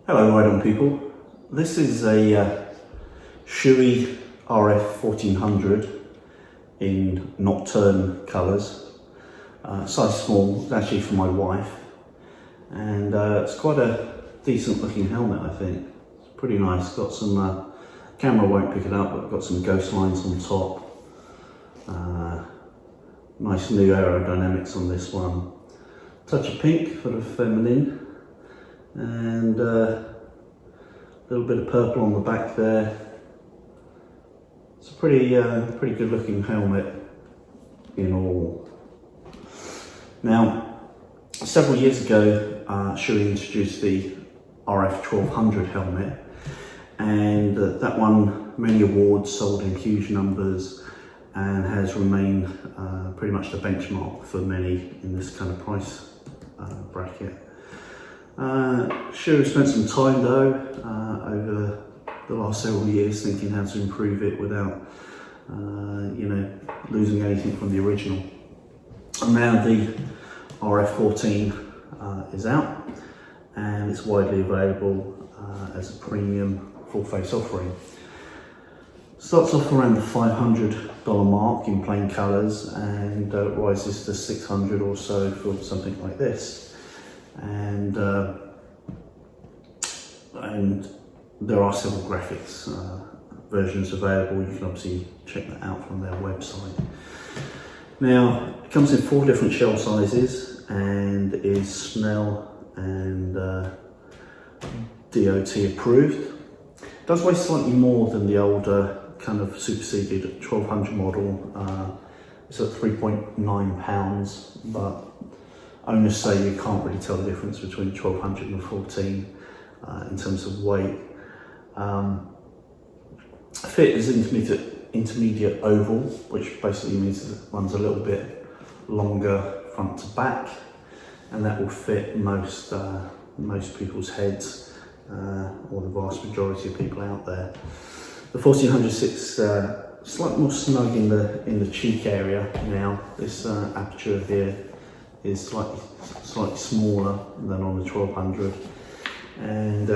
Hello Ride On people, this is a Shoei RF1400 in nocturne colours, size small. It's actually for my wife, and it's quite a decent looking helmet. I think it's pretty nice. Got some camera won't pick it up, but got some ghost lines on top. Nice new aerodynamics on this one. Touch of pink for the feminine, and a little bit of purple on the back there. It's a pretty good looking helmet in all. Now, several years ago, Shoei introduced the RF1400 helmet, and that won many awards, sold in huge numbers, and has remained pretty much the benchmark for many in this kind of price bracket. Shoei spent some time though over the last several years thinking how to improve it without losing anything from the original. And now the RF14 is out, and it's widely available as a premium full face offering. Starts off around the $500 mark in plain colours, and rises to $600 or so for something like this. And there are several graphics versions available. You can obviously check that out from their website. Now, it comes in 4 different shell sizes and is Snell and DOT approved. It does weigh slightly more than the older kind of superseded 1200 model. It's at 3.9 pounds, but owners say you can't really tell the difference between 1200 and 14 in terms of weight. Fit is intermediate oval, which basically means it runs a little bit longer front to back, and that will fit most people's heads, or the vast majority of people out there. The 1400 sits slightly more snug in the cheek area. Now, this aperture here is slightly smaller than on the 1200, and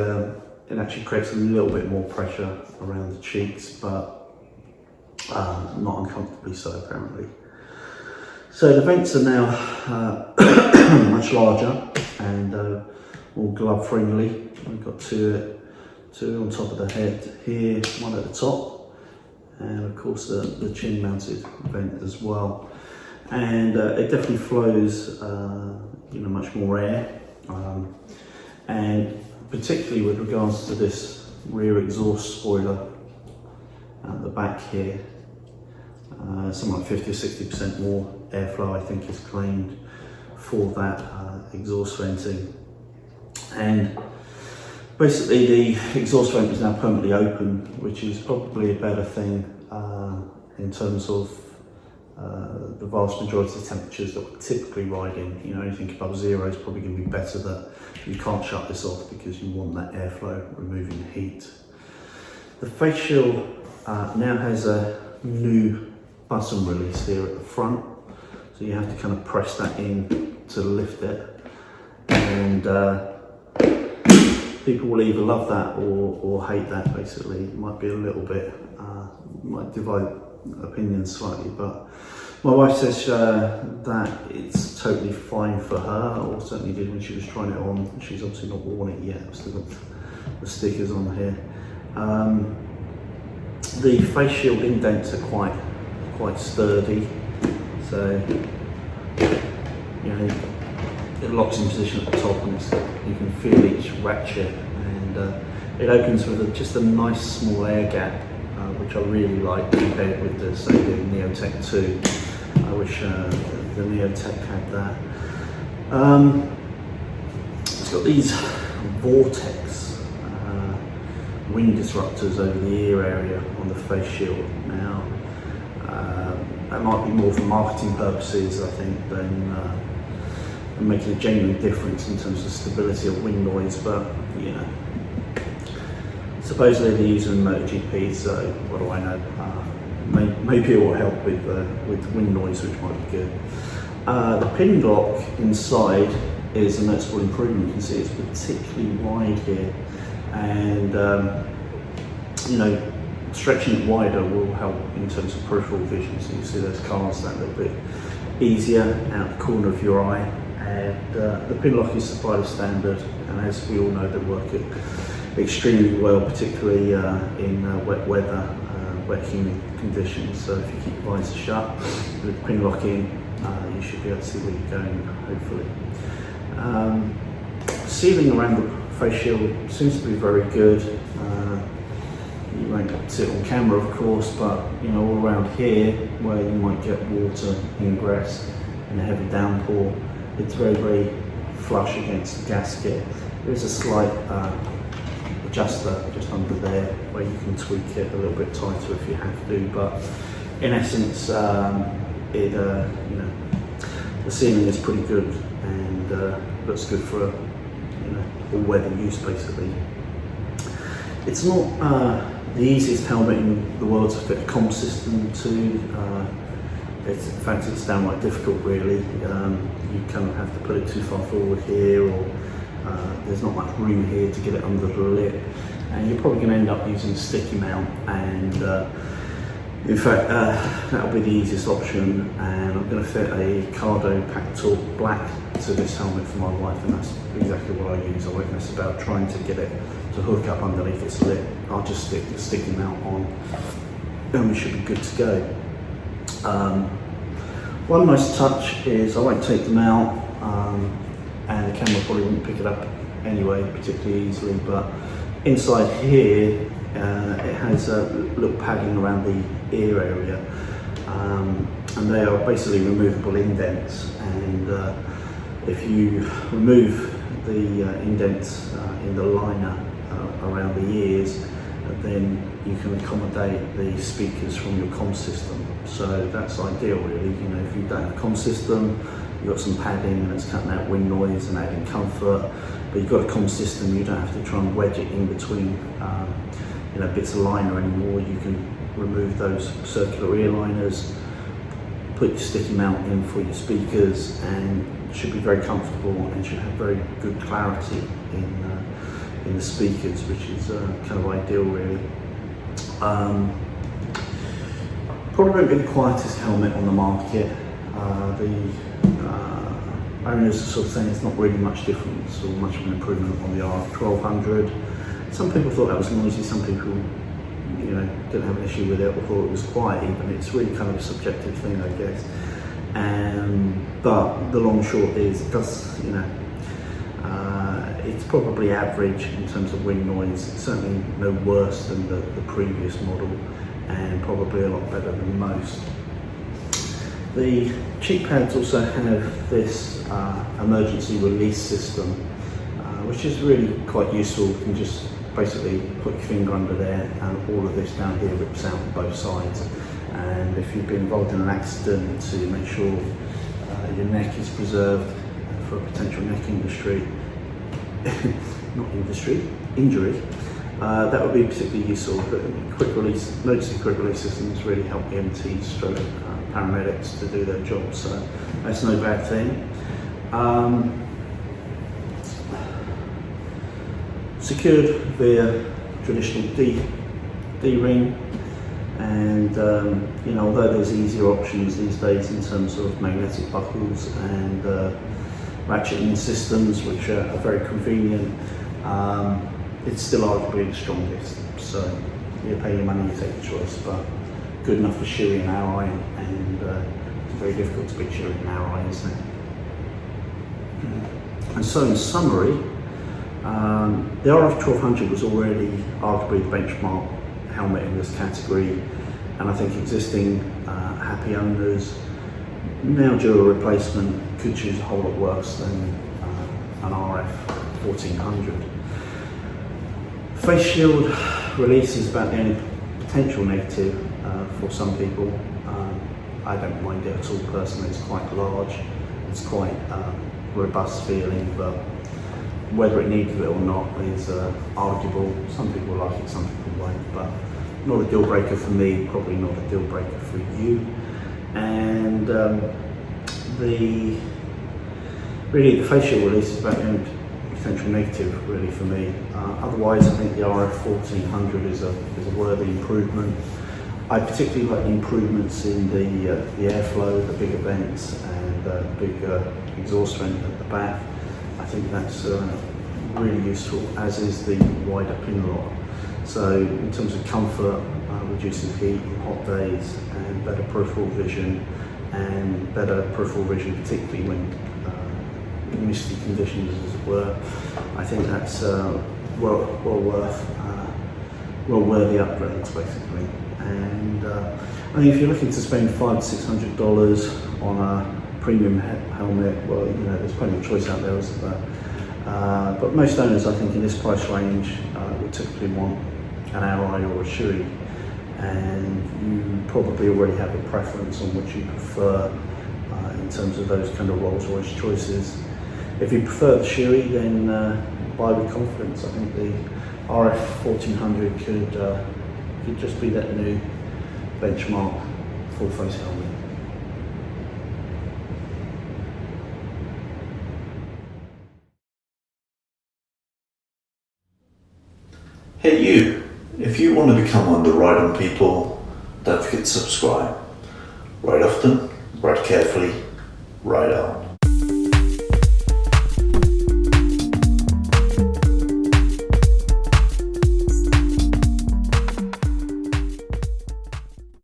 it actually creates a little bit more pressure around the cheeks, but not uncomfortably so apparently. So the vents are now much larger and more glove friendly. We've got two on top of the head here, one at the top, and of course the chin mounted vent as well. And it definitely flows much more air, and particularly with regards to this rear exhaust spoiler at the back here, something like 50 or 60% more airflow I think is claimed for that exhaust venting. And basically the exhaust vent is now permanently open, which is probably a better thing in terms of the vast majority of temperatures that we're typically riding. Anything above 0 is probably going to be better that you can't shut this off because you want that airflow removing the heat. The face shield now has a new button release here at the front, so you have to kind of press that in to lift it, and people will either love that or hate that. Basically, it might be a little bit, might divide opinions slightly, but my wife says that it's totally fine for her, or certainly did when she was trying it on. She's obviously not worn it yet. I've still got the stickers on here. The face shield indents are quite sturdy, so it locks in position at the top, and you can feel each ratchet, and it opens with just a nice small air gap, which I really like compared with the Neotech 2. I wish the Neotech had that. It's got these vortex wind disruptors over the ear area on the face shield. Now, that might be more for marketing purposes, I think, than making a genuine difference in terms of stability of wind noise, but supposedly they're using MotoGP, so what do I know? Maybe it will help with wind noise, which might be good. The pin block inside is a noticeable improvement. You can see it's particularly wide here, and you know, stretching it wider will help in terms of peripheral vision. So you see those cars that little bit easier out the corner of your eye. And the pin lock is supplied as standard, and as we all know, they work extremely well, particularly in wet weather, wet humid conditions. So if you keep your eyes shut with the pin lock in, you should be able to see where you're going, hopefully. Sealing around the face shield seems to be very good. You won't see it on camera, of course, but you know, all around here where you might get water ingress in a heavy downpour, it's very, very flush against the gasket. There is a slight adjuster just under there where you can tweak it a little bit tighter if you have to, but in essence, you know, the sealing is pretty good and looks good for all weather use basically. It's not the easiest helmet in the world to fit a comm system to. In fact, it's downright difficult really. You kind of have to put it too far forward here, or there's not much room here to get it under the lip, and you're probably going to end up using a sticky mount, and in fact that'll be the easiest option. And I'm going to fit a Cardo Pack Talk Black to this helmet for my wife, and that's exactly what I use. I won't mess about trying to get it to hook up underneath its lip. I'll just stick the sticky mount on and we should be good to go. One nice touch is I won't take them out, and the camera probably wouldn't pick it up anyway particularly easily, but inside here it has a little padding around the ear area, and they are basically removable indents, and if you remove the indents in the liner around the ears, then you can accommodate the speakers from your comm system. So that's ideal really. You know, if you don't have a comm system, you've got some padding and it's cutting out wind noise and adding comfort, but you've got a comm system, you don't have to try and wedge it in between you know, bits of liner anymore. You can remove those circular ear liners, put your sticky mount in for your speakers, and it should be very comfortable and should have very good clarity in the speakers, which is kind of ideal really. Probably won't be the quietest helmet on the market. The owners are sort of saying it's not really much difference or much of an improvement on the RF1400. Some people thought that was noisy, some people, you know, didn't have an issue with it or thought it was quiet even. It's really kind of a subjective thing, I guess. But the long short is it does, you know, it's probably average in terms of wind noise. It's certainly no worse than the previous model, and probably a lot better than most. The cheek pads also have this emergency release system, which is really quite useful. You can just basically put your finger under there and all of this down here rips out on both sides. And if you've been involved in an accident, to make sure your neck is preserved for a potential neck injury, that would be particularly useful. But quick release, emergency quick release systems really help EMTs, stroke paramedics to do their job, so that's no bad thing. Secured via traditional D-ring, and you know, although there's easier options these days in terms of magnetic buckles and ratcheting systems, which are very convenient, it's still arguably the strongest. So you pay your money, you take the choice, but good enough for Shoei in our eye, and it's very difficult to beat Shoei in our eye, isn't it? And so in summary, the RF1400 was already arguably the benchmark helmet in this category, and I think existing happy owners, now due a replacement, could choose a whole lot worse than an RF1400. Face shield release is about the only potential negative for some people. I don't mind it at all personally. It's quite large, it's quite robust feeling, but whether it needed it or not is arguable. Some people like it, some people won't, but not a deal breaker for me, probably not a deal breaker for you. And the really the face shield release is about the only potential negative really for me. Otherwise I think the RF1400 is a worthy improvement. I particularly like the improvements in the airflow, the bigger vents and big exhaust vent at the back. I think that's really useful, as is the wider pin lock. So in terms of comfort, reduces heat on hot days and better peripheral vision, particularly when misty conditions, as it were. I think that's well worthy upgrades basically. And I think if you're looking to spend $500 to $600 on a premium helmet, well, you know, there's plenty of choice out there, isn't there? But most owners, I think, in this price range would typically want an Ally or a Shoei, and you probably already have a preference on which you prefer in terms of those kind of Rolls-Royce choices. If you prefer the Shoei, then buy with confidence. I think the RF1400 could just be that new benchmark full face helmet. Hey you, if you want to become one of the Ride On people, don't forget to subscribe. Ride often, ride carefully, ride on.